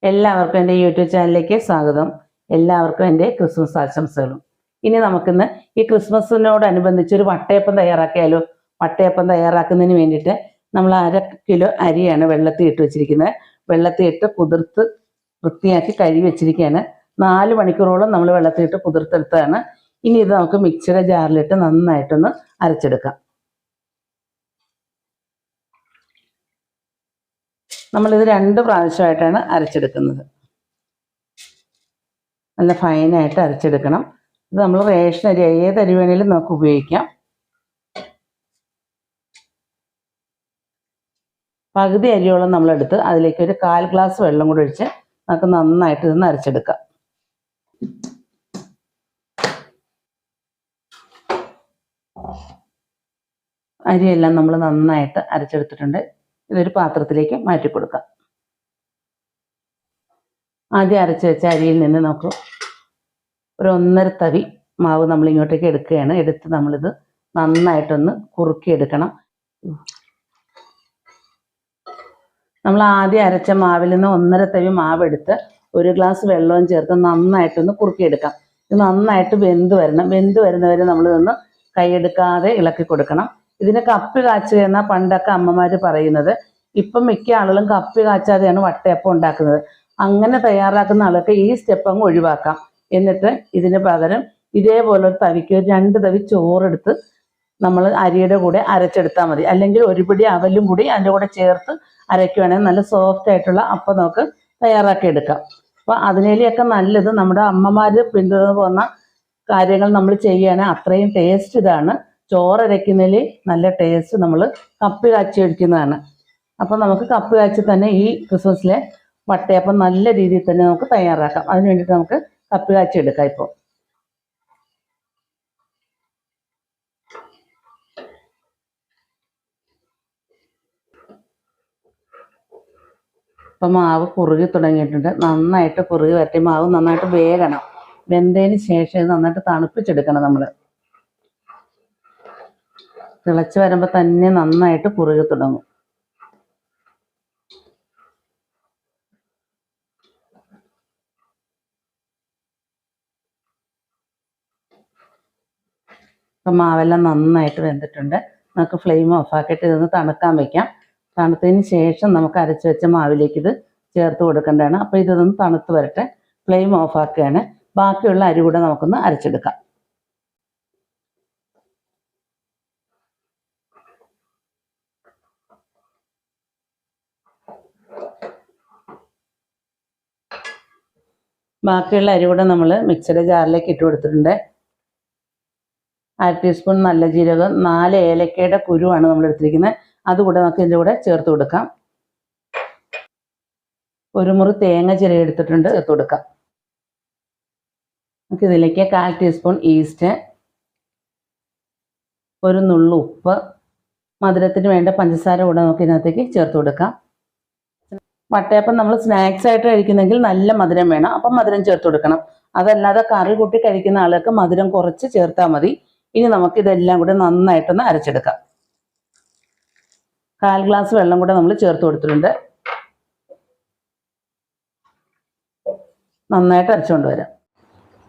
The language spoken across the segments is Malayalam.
എല്ലാവർക്കും എൻ്റെ യൂട്യൂബ് ചാനലിലേക്ക് സ്വാഗതം. എല്ലാവർക്കും എൻ്റെ ക്രിസ്മസ് ആശംസകളും. ഇനി നമുക്കിന്ന് ഈ ക്രിസ്മസിനോടനുബന്ധിച്ച് ഒരു വട്ടയപ്പം തയ്യാറാക്കിയാലോ. വട്ടയപ്പം തയ്യാറാക്കുന്നതിന് വേണ്ടിയിട്ട് നമ്മൾ 1/2 കിലോ അരിയാണ് വെള്ളത്തിൽ ഇട്ട് വെച്ചിരിക്കുന്നത്. വെള്ളത്തിൽ ഇട്ട് കുതിർത്ത് വൃത്തിയാക്കി കഴുകി വെച്ചിരിക്കുകയാണ്. 4 മണിക്കൂറോളം നമ്മൾ വെള്ളത്തിൽ ഇട്ട് കുതിർത്തെടുത്തതാണ്. ഇനി ഇത് നമുക്ക് മിക്സിയുടെ ജാറിലിട്ട് നന്നായിട്ടൊന്ന് അരച്ചെടുക്കാം. നമ്മളിത് 2 പ്രാവശ്യമായിട്ടാണ് അരച്ചെടുക്കുന്നത്. നല്ല ഫൈനായിട്ട് അരച്ചെടുക്കണം. ഇത് നമ്മൾ റേഷൻ അരി ഏതരി വേണേലും നമുക്ക് ഉപയോഗിക്കാം. പകുതി അരിയോളം നമ്മളെടുത്ത് അതിലേക്ക് ഒരു 1/4 ഗ്ലാസ് വെള്ളം കൂടി ഒഴിച്ച് നമുക്ക് നന്നായിട്ട് ഇതൊന്ന് അരച്ചെടുക്കാം. അരിയെല്ലാം നമ്മൾ നന്നായിട്ട് അരച്ചെടുത്തിട്ടുണ്ട്. ഇതൊരു പാത്രത്തിലേക്ക് മാറ്റി കൊടുക്കാം. ആദ്യം അരച്ച് വെച്ച അരിയിൽ നിന്ന് നമുക്ക് ഒരു 1.5 തവി മാവ് നമ്മൾ ഇങ്ങോട്ടേക്ക് എടുക്കുകയാണ്. എടുത്ത് നമ്മളിത് നന്നായിട്ടൊന്ന് കുറുക്കിയെടുക്കണം. നമ്മൾ ആദ്യം അരച്ച മാവിൽ നിന്ന് 1.5 തവി മാവ് എടുത്ത് 1 ഗ്ലാസ് വെള്ളവും ചേർത്ത് നന്നായിട്ടൊന്ന് കുറുക്കിയെടുക്കാം. ഇത് നന്നായിട്ട് വെന്ത് വരണം. വെന്ത് വരുന്നവരെ നമ്മളിതൊന്ന് കൈയെടുക്കാതെ ഇളക്കി കൊടുക്കണം. ഇതിന് കപ്പി കാച്ചുക എന്നാണ് പണ്ടൊക്കെ അമ്മമാർ പറയുന്നത്. ഇപ്പം മിക്ക ആളുകളും കപ്പി കാച്ചാതെയാണ് വട്ടയപ്പം ഉണ്ടാക്കുന്നത്. അങ്ങനെ തയ്യാറാക്കുന്ന ആളൊക്കെ ഈ സ്റ്റെപ്പ് അങ്ങ് ഒഴിവാക്കാം. എന്നിട്ട് ഇതിന് പകരം ഇതേപോലെ ഒരു തവിക്ക് 2 തവി ചോറെടുത്ത് നമ്മൾ അരിയുടെ കൂടെ അരച്ചെടുത്താൽ മതി. അല്ലെങ്കിൽ ഒരു പിടി അവലും കൂടി അതിൻ്റെ കൂടെ ചേർത്ത് അരയ്ക്കുകയാണെങ്കിൽ നല്ല സോഫ്റ്റ് ആയിട്ടുള്ള അപ്പം നമുക്ക് തയ്യാറാക്കി എടുക്കാം. അപ്പോൾ അതിനേലിയൊക്കെ നല്ലത് നമ്മുടെ അമ്മമാർ പിന്തുടർന്ന് പോകുന്ന കാര്യങ്ങൾ നമ്മൾ ചെയ്യുകയാണെങ്കിൽ അത്രയും ടേസ്റ്റ് ഇതാണ്. ചോറരയ്ക്കുന്നതിൽ നല്ല ടേസ്റ്റ് നമ്മൾ കപ്പി കാച്ചി ഒഴിക്കുന്നതാണ്. അപ്പോൾ നമുക്ക് കപ്പി കാച്ചി തന്നെ ഈ ക്രിസ്മസിലെ വട്ടയപ്പം നല്ല രീതിയിൽ തന്നെ നമുക്ക് തയ്യാറാക്കാം. അതിന് വേണ്ടിയിട്ട് നമുക്ക് കപ്പി കാച്ചി എടുക്കാം. ഇപ്പോൾ ഇപ്പം മാവ് കുറുകി തുടങ്ങിയിട്ടുണ്ട്. നന്നായിട്ട് കുറുകി വരട്ടി മാവ് നന്നായിട്ട് വേകണം. വെന്തതിന് ശേഷം ഇത് നന്നായിട്ട് തണുപ്പിച്ചെടുക്കണം. നമ്മൾ തിളച്ച് വരുമ്പോൾ തന്നെ നന്നായിട്ട് കുറുകി തുടങ്ങും. അപ്പം മാവെല്ലാം നന്നായിട്ട് വെന്തിട്ടുണ്ട്. നമുക്ക് ഫ്ലെയിം ഓഫാക്കിയിട്ട് ഇതൊന്ന് തണുക്കാൻ വയ്ക്കാം. തണുത്തതിന് ശേഷം നമുക്ക് അരച്ച് വെച്ച മാവിലേക്ക് ഇത് ചേർത്ത് കൊടുക്കേണ്ടതാണ്. അപ്പോൾ ഇതൊന്ന് തണുത്ത് വരട്ടെ. ഫ്ലെയിം ഓഫാക്കുകയാണ്. ബാക്കിയുള്ള അരി കൂടെ നമുക്കൊന്ന് അരച്ചെടുക്കാം. ബാക്കിയുള്ള അരി കൂടെ നമ്മൾ മിക്സിയുടെ ജാറിലേക്ക് ഇട്ട് കൊടുത്തിട്ടുണ്ട്. 1/2 ടീസ്പൂൺ നല്ല ജീരകം, 4 ഏലക്കയുടെ കുരുവാണ് നമ്മൾ എടുത്തിരിക്കുന്നത്. അതുകൂടെ നമുക്ക് ഇതിൻ്റെ കൂടെ ചേർത്ത് കൊടുക്കാം. 1 മുറി തേങ്ങ ചിരകി എടുത്തിട്ടുണ്ട്, ചേർത്ത് കൊടുക്കാം. നമുക്ക് ഇതിലേക്ക് 1/4 ടീസ്പൂൺ ഈസ്റ്റ്, 1 നുള്ളു ഉപ്പ്, മധുരത്തിന് വേണ്ട പഞ്ചസാര കൂടെ നമുക്ക് ഇതിനകത്തേക്ക് ചേർത്ത് കൊടുക്കാം. വട്ടയപ്പം നമ്മൾ സ്നാക്സ് ആയിട്ട് കഴിക്കുന്നെങ്കിൽ നല്ല മധുരം വേണം. അപ്പം മധുരം ചേർത്ത് കൊടുക്കണം. അതല്ലാതെ കറി കൂട്ടി കഴിക്കുന്ന ആൾക്ക് മധുരം കുറച്ച് ചേർത്താൽ മതി. ഇനി നമുക്ക് ഇതെല്ലാം കൂടെ നന്നായിട്ടൊന്ന് അരച്ചെടുക്കാം. 1/4 ഗ്ലാസ് വെള്ളം കൂടെ നമ്മൾ ചേർത്ത് കൊടുത്തിട്ടുണ്ട്. നന്നായിട്ട് അരച്ചുകൊണ്ട് വരാം.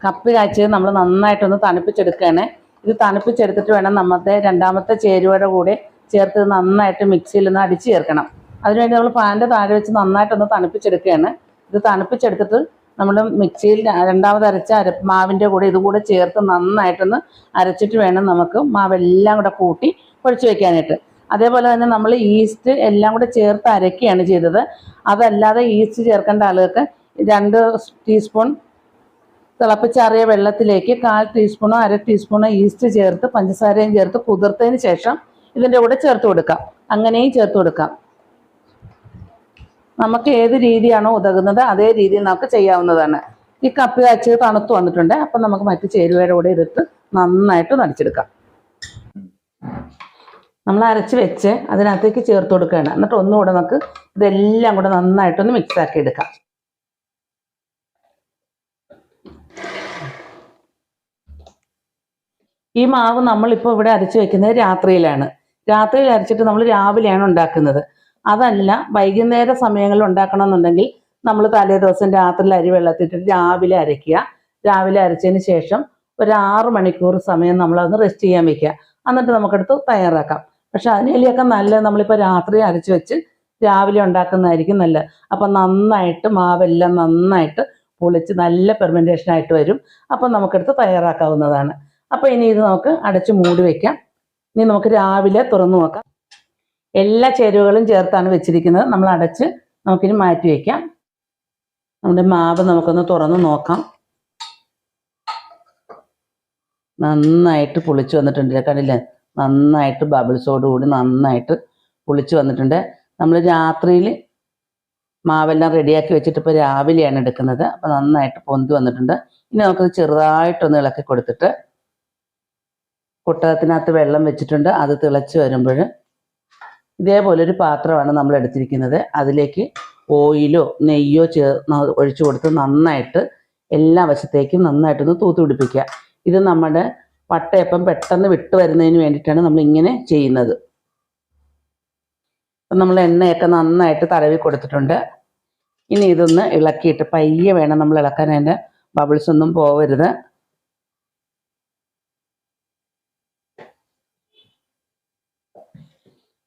കപ്പി കാച്ചത് നമ്മൾ നന്നായിട്ടൊന്ന് തണുപ്പിച്ചെടുക്കുകയാണ്. ഇത് തണുപ്പിച്ചെടുത്തിട്ട് വേണം നമ്മുടെ രണ്ടാമത്തെ ചേരുവയുടെ കൂടെ ചേർത്ത് നന്നായിട്ട് മിക്സിയിൽ ഒന്ന് അടിച്ച് ചേർക്കണം. അതിനുവേണ്ടി നമ്മൾ പാൻ്റെ താഴെ വെച്ച് നന്നായിട്ടൊന്ന് തണുപ്പിച്ചെടുക്കുകയാണ്. ഇത് തണുപ്പിച്ചെടുത്തിട്ട് നമ്മൾ മിക്സിയിൽ രണ്ടാമത് അരച്ച മാവിൻ്റെ കൂടെ ഇതുകൂടെ ചേർത്ത് നന്നായിട്ടൊന്ന് അരച്ചിട്ട് വേണം നമുക്ക് മാവെല്ലാം കൂടെ കൂട്ടി കുഴച്ച് വയ്ക്കാനായിട്ട്. അതേപോലെ തന്നെ നമ്മൾ ഈസ്റ്റ് എല്ലാം കൂടെ ചേർത്ത് അരയ്ക്കുകയാണ് ചെയ്തത്. അതല്ലാതെ ഈസ്റ്റ് ചേർക്കേണ്ട ആളുകൾക്ക് 2 ടീസ്പൂൺ തിളപ്പിച്ചാറിയ വെള്ളത്തിലേക്ക് 1/4 ടീസ്പൂണോ 1/2 ടീസ്പൂണോ ഈസ്റ്റ് ചേർത്ത് പഞ്ചസാരയും ചേർത്ത് കുതിർത്തതിന് ശേഷം ഇതിൻ്റെ കൂടെ ചേർത്ത് കൊടുക്കാം. അങ്ങനെയും ചേർത്ത് കൊടുക്കാം. നമുക്ക് ഏത് രീതിയാണോ ഉതകുന്നത് അതേ രീതിയിൽ നമുക്ക് ചെയ്യാവുന്നതാണ്. ഈ കപ്പി കാച്ചത് തണുത്ത് വന്നിട്ടുണ്ട്. അപ്പം നമുക്ക് മറ്റു ചേരുവയുടെ കൂടെ ഇതിട്ട് നന്നായിട്ട് നടിച്ചെടുക്കാം. നമ്മൾ അരച്ച് വെച്ച് അതിനകത്തേക്ക് ചേർത്ത് കൊടുക്കുകയാണ്. എന്നിട്ട് ഒന്നുകൂടെ നമുക്ക് ഇതെല്ലാം കൂടെ നന്നായിട്ടൊന്ന് മിക്സാക്കി എടുക്കാം. ഈ മാവ് നമ്മളിപ്പോൾ ഇവിടെ അരച്ച് വെക്കുന്നത് രാത്രിയിലാണ്. രാത്രിയിൽ അരച്ചിട്ട് നമ്മൾ രാവിലെയാണ് ഉണ്ടാക്കുന്നത്. അതല്ല വൈകുന്നേര സമയങ്ങളിൽ ഉണ്ടാക്കണമെന്നുണ്ടെങ്കിൽ നമ്മൾ തലേ ദിവസം രാത്രിയിൽ അരി വെള്ളത്തിട്ടിട്ട് രാവിലെ അരയ്ക്കുക. രാവിലെ അരച്ചതിന് ശേഷം ഒരു 6 മണിക്കൂർ സമയം നമ്മളതൊന്ന് റെസ്റ്റ് ചെയ്യാൻ വെക്കുക. എന്നിട്ട് നമുക്കെടുത്ത് തയ്യാറാക്കാം. പക്ഷെ അതിനെലിയൊക്കെ നല്ലത് നമ്മളിപ്പോൾ രാത്രി അരച്ച് വെച്ച് രാവിലെ ഉണ്ടാക്കുന്നതായിരിക്കും നല്ലത്. അപ്പം നന്നായിട്ട് മാവെല്ലാം നന്നായിട്ട് പൊളിച്ച് നല്ല ഫെർമെൻറ്റേഷനായിട്ട് വരും. അപ്പം നമുക്കെടുത്ത് തയ്യാറാക്കാവുന്നതാണ്. അപ്പോൾ ഇനി ഇത് നമുക്ക് അടച്ച് മൂടി വയ്ക്കാം. ഇനി നമുക്ക് രാവിലെ തുറന്നു നോക്കാം. എല്ലാ ചേരുവകളും ചേർത്താണ് വെച്ചിരിക്കുന്നത്. നമ്മൾ അടച്ച് നമുക്കിനി മാറ്റി വയ്ക്കാം. നമ്മുടെ മാവ് നമുക്കൊന്ന് തുറന്ന് നോക്കാം. നന്നായിട്ട് പുളിച്ച് വന്നിട്ടുണ്ട്. കണ്ടില്ലേ, നന്നായിട്ട് ബബിൾസോട് കൂടി നന്നായിട്ട് പുളിച്ച് വന്നിട്ടുണ്ട്. നമ്മൾ രാത്രിയിൽ മാവെല്ലാം റെഡിയാക്കി വെച്ചിട്ട് ഇപ്പോൾ രാവിലെയാണ് എടുക്കുന്നത്. അപ്പോൾ നന്നായിട്ട് പൊന്തി വന്നിട്ടുണ്ട്. ഇനി നമുക്കത് ചെറുതായിട്ടൊന്ന് ഇളക്കി കൊടുത്തിട്ട് കുട്ടകത്തിനകത്ത് വെള്ളം വെച്ചിട്ടുണ്ട്. അത് തിളച്ച് വരുമ്പോൾ ഇതേപോലൊരു പാത്രമാണ് നമ്മൾ എടുത്തിരിക്കുന്നത്. അതിലേക്ക് ഓയിലോ നെയ്യോ ഒഴിച്ചു കൊടുത്ത് നന്നായിട്ട് എല്ലാ വശത്തേക്കും നന്നായിട്ടൊന്ന് തൂത്ത് പിടിപ്പിക്കുക. ഇത് നമ്മുടെ വട്ടയപ്പം പെട്ടെന്ന് വിട്ട് വരുന്നതിന് വേണ്ടിയിട്ടാണ് നമ്മളിങ്ങനെ ചെയ്യുന്നത്. അപ്പം നമ്മൾ എണ്ണയൊക്കെ നന്നായിട്ട് തടവി കൊടുത്തിട്ടുണ്ട്. ഇനി ഇതൊന്ന് ഇളക്കിയിട്ട് പയ്യെ വേണം നമ്മൾ ഇളക്കാൻ. അതിൻ്റെ ബബിൾസ് ഒന്നും പോവരുത്.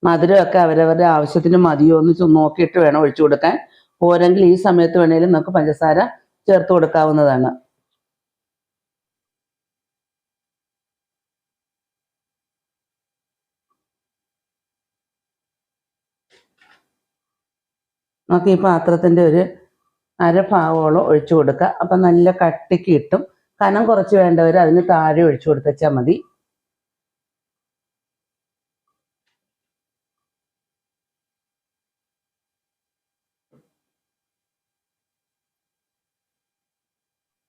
മധുരമൊക്കെ അവരവരുടെ ആവശ്യത്തിന് മതിയോ എന്ന് നോക്കിയിട്ട് വേണം ഒഴിച്ചു കൊടുക്കാൻ. പോരെങ്കിൽ ഈ സമയത്ത് വേണേലും നമുക്ക് പഞ്ചസാര ചേർത്ത് കൊടുക്കാവുന്നതാണ്. നമുക്ക് ഈ പാത്രത്തിൻ്റെ ഒരു അരഭാഗോളം ഒഴിച്ചു കൊടുക്കുക. അപ്പം നല്ല കട്ടിക്ക് കിട്ടും. കനം കുറച്ച് വേണ്ടവർ അതിന് താഴെ ഒഴിച്ചു കൊടുത്താൽ മതി.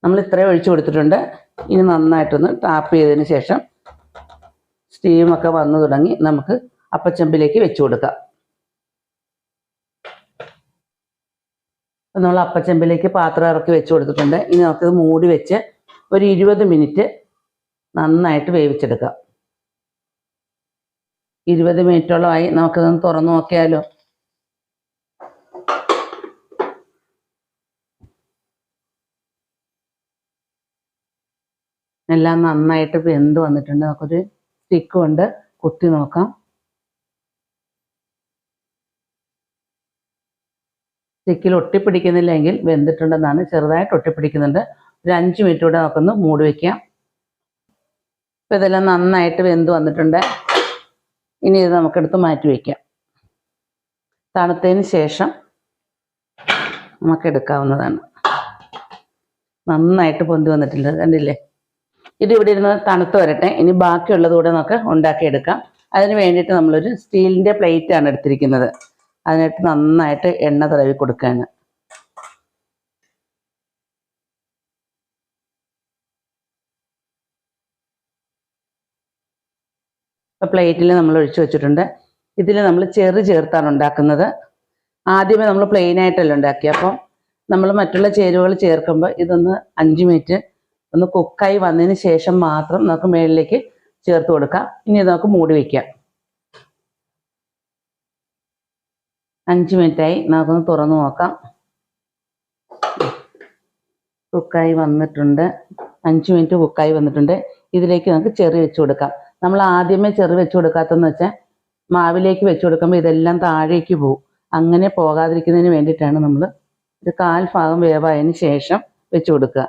നമ്മൾ ഇത്രയും ഒഴിച്ചു കൊടുത്തിട്ടുണ്ട്. ഇനി നന്നായിട്ടൊന്ന് ടാപ്പ് ചെയ്തതിന് ശേഷം സ്റ്റീമൊക്കെ വന്നു തുടങ്ങി നമുക്ക് അപ്പച്ചമ്പിലേക്ക് വെച്ചു കൊടുക്കാം. നമ്മൾ അപ്പച്ചമ്പിലേക്ക് പാത്രം ഇറക്കി വെച്ച് കൊടുത്തിട്ടുണ്ട്. ഇനി നമുക്കിത് മൂടി വെച്ച് ഒരു 20 മിനിറ്റ് നന്നായിട്ട് വേവിച്ചെടുക്കാം. 20 മിനിറ്റോളമായി. നമുക്കിതൊന്ന് തുറന്നു നോക്കിയാലോ. എല്ലാം നന്നായിട്ട് വെന്ത് വന്നിട്ടുണ്ട്. നമുക്കൊരു സ്റ്റിക്ക് കൊണ്ട് കുത്തി നോക്കാം. സ്റ്റിക്കിൽ ഒട്ടിപ്പിടിക്കുന്നില്ലെങ്കിൽ വെന്തിട്ടുണ്ടെന്നാണ്. ചെറുതായിട്ട് ഒട്ടിപ്പിടിക്കുന്നുണ്ട്. ഒരു 5 മിനിറ്റ് കൂടെ നമുക്കൊന്ന് മൂടി വയ്ക്കാം. അപ്പോൾ ഇതെല്ലാം നന്നായിട്ട് വെന്ത് വന്നിട്ടുണ്ട്. ഇനി ഇത് നമുക്കെടുത്ത് മാറ്റി വയ്ക്കാം. തണുത്തതിന് ശേഷം നമുക്കെടുക്കാവുന്നതാണ്. നന്നായിട്ട് പൊന്തി വന്നിട്ടുണ്ട്, കണ്ടില്ലേ. ഇത് ഇവിടെ ഇരുന്ന് തണുത്ത് വരട്ടെ. ഇനി ബാക്കിയുള്ളത് കൂടെ നമുക്ക് ഉണ്ടാക്കിയെടുക്കാം. അതിന് വേണ്ടിയിട്ട് നമ്മളൊരു സ്റ്റീലിൻ്റെ പ്ലേറ്റാണ് എടുത്തിരിക്കുന്നത്. അതിനായിട്ട് നന്നായിട്ട് എണ്ണ തടവി കൊടുക്കുകയാണ്. അപ്പോൾ പ്ലേറ്റിൽ നമ്മൾ ഒഴിച്ചു വെച്ചിട്ടുണ്ട്. ഇതിൽ നമ്മൾ ചെറു ചേർത്താണ് ഉണ്ടാക്കുന്നത്. ആദ്യമേ നമ്മൾ പ്ലെയിനായിട്ടല്ല ഉണ്ടാക്കി. അപ്പം നമ്മൾ മറ്റുള്ള ചേരുവകൾ ചേർക്കുമ്പോൾ ഇതൊന്ന് 5 മിനിറ്റ് ഒന്ന് കുക്കായി വന്നതിന് ശേഷം മാത്രം നമുക്ക് മുകളിലേക്ക് ചേർത്ത് കൊടുക്കാം. ഇനി ഇത് നമുക്ക് മൂടി വയ്ക്കാം. 5 മിനിറ്റായി. നമുക്കൊന്ന് തുറന്ന് നോക്കാം. കുക്കായി വന്നിട്ടുണ്ട്. 5 മിനിറ്റ് കുക്കായി വന്നിട്ടുണ്ട്. ഇതിലേക്ക് നമുക്ക് ചെറി വെച്ച് കൊടുക്കാം. നമ്മൾ ആദ്യമേ ചെറി വെച്ച് കൊടുക്കാത്തതെന്ന് വെച്ചാൽ മാവിലേക്ക് വെച്ച് കൊടുക്കുമ്പോൾ ഇതെല്ലാം താഴേക്ക് പോകും. അങ്ങനെ പോകാതിരിക്കുന്നതിന് വേണ്ടിയിട്ടാണ് നമ്മൾ ഒരു 1/4 ഭാഗം വേവായതിന് ശേഷം വെച്ച് കൊടുക്കുക.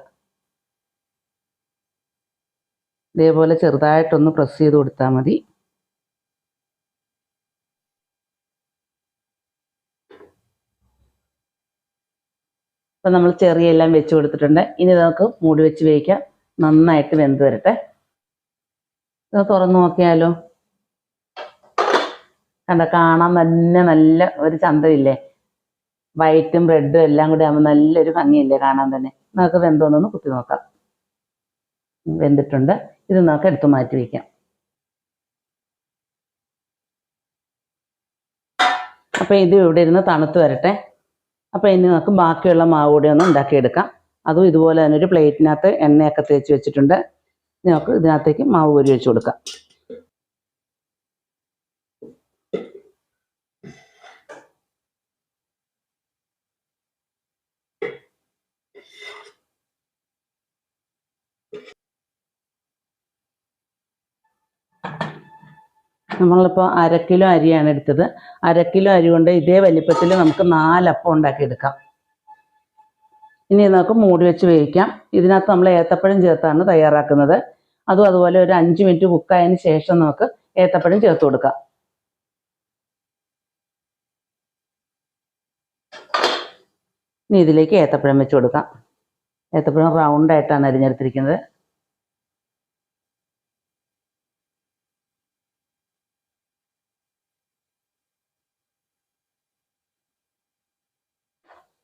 ഇതേപോലെ ചെറുതായിട്ടൊന്ന് പ്രസ് ചെയ്ത് കൊടുത്താൽ മതി. അപ്പം നമ്മൾ ചെറിയെല്ലാം വെച്ച് കൊടുത്തിട്ടുണ്ട്. ഇനി നമുക്ക് മൂടി വെച്ച് വേവിക്കാം. നന്നായിട്ട് വെന്ത് വരട്ടെ. ഇത് തുറന്നു നോക്കിയാലോ. കണ്ട, കാണാൻ തന്നെ നല്ല ഒരു ചന്തമില്ലേ. വൈറ്റും റെഡും എല്ലാം കൂടി ആകുമ്പോൾ നല്ലൊരു ഭംഗിയില്ലേ കാണാൻ തന്നെ. നമുക്ക് വെന്തോന്നൊന്ന് കുത്തി നോക്കാം. വെന്തിട്ടുണ്ട്. ഇത് നമുക്ക് എടുത്ത് മാറ്റി വയ്ക്കാം. അപ്പോൾ ഇത് ഇവിടെ ഇരുന്ന് തണുത്ത് വരട്ടെ. അപ്പോൾ ഇനി നമുക്ക് ബാക്കിയുള്ള മാവ് കൂടി ഒന്ന് ഉണ്ടാക്കിയെടുക്കാം. അതും ഇതുപോലെ തന്നെ ഒരു പ്ലേറ്റിനകത്ത് എണ്ണയൊക്കെ തേച്ച് വെച്ചിട്ടുണ്ട്. നമുക്ക് ഇതിനകത്തേക്ക് മാവ് കോരി വെച്ച് കൊടുക്കാം. നമ്മളിപ്പോൾ 1/2 കിലോ അരിയാണ് എടുത്തത്. 1/2 കിലോ അരി കൊണ്ട് ഇതേ വലിപ്പത്തിൽ നമുക്ക് 4 അപ്പം ഉണ്ടാക്കിയെടുക്കാം. ഇനി നമുക്ക് മൂടി വെച്ച് വേവിക്കാം. ഇതിനകത്ത് നമ്മൾ ഏത്തപ്പഴം ചേർത്താണ് തയ്യാറാക്കുന്നത്. അതുപോലെ ഒരു 5 മിനിറ്റ് കുക്കായതിന് ശേഷം നമുക്ക് ഏത്തപ്പഴം ചേർത്ത് കൊടുക്കാം. ഇനി ഇതിലേക്ക് ഏത്തപ്പഴം വെച്ച് കൊടുക്കാം. ഏത്തപ്പഴം റൗണ്ടായിട്ടാണ് അരിഞ്ഞെടുത്തിരിക്കുന്നത്.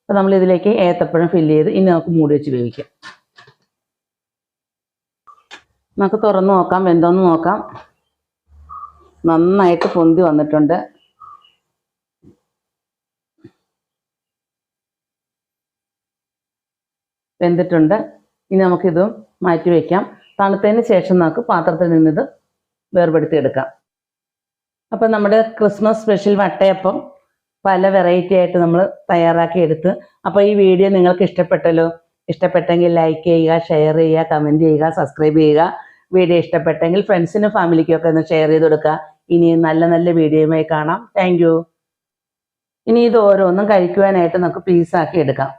അപ്പോൾ നമ്മളിതിലേക്ക് ഏത്തപ്പഴം ഫില്ല് ചെയ്ത് ഇനി നമുക്ക് മൂടി വെച്ച് വേവിക്കാം. നമുക്ക് തുറന്ന് നോക്കാം, വെന്തോന്ന് നോക്കാം. നന്നായിട്ട് പൊന്തി വന്നിട്ടുണ്ട്. വെന്തിട്ടുണ്ട്. ഇനി നമുക്കിതും മാറ്റി വയ്ക്കാം. തണുത്തതിന് ശേഷം നമുക്ക് പാത്രത്തിൽ നിന്നിത് വേർപെടുത്തി എടുക്കാം. അപ്പം നമ്മുടെ ക്രിസ്മസ് സ്പെഷ്യൽ വട്ടയപ്പം പല വെറൈറ്റി ആയിട്ട് നമ്മൾ തയ്യാറാക്കി എടുത്ത്. അപ്പോൾ ഈ വീഡിയോ നിങ്ങൾക്ക് ഇഷ്ടപ്പെട്ടല്ലോ. ഇഷ്ടപ്പെട്ടെങ്കിൽ ലൈക്ക് ചെയ്യുക, ഷെയർ ചെയ്യുക, കമൻറ്റ് ചെയ്യുക, സബ്സ്ക്രൈബ് ചെയ്യുക. വീഡിയോ ഇഷ്ടപ്പെട്ടെങ്കിൽ ഫ്രണ്ട്സിനും ഫാമിലിക്കും ഒക്കെ ഒന്ന് ഷെയർ ചെയ്ത് കൊടുക്കുക. ഇനിയും നല്ല നല്ല വീഡിയോയുമായി കാണാം. Thank you. ഇനി ഇത് ഓരോന്നും കഴിക്കുവാനായിട്ട് നമുക്ക് പീസാക്കി എടുക്കാം.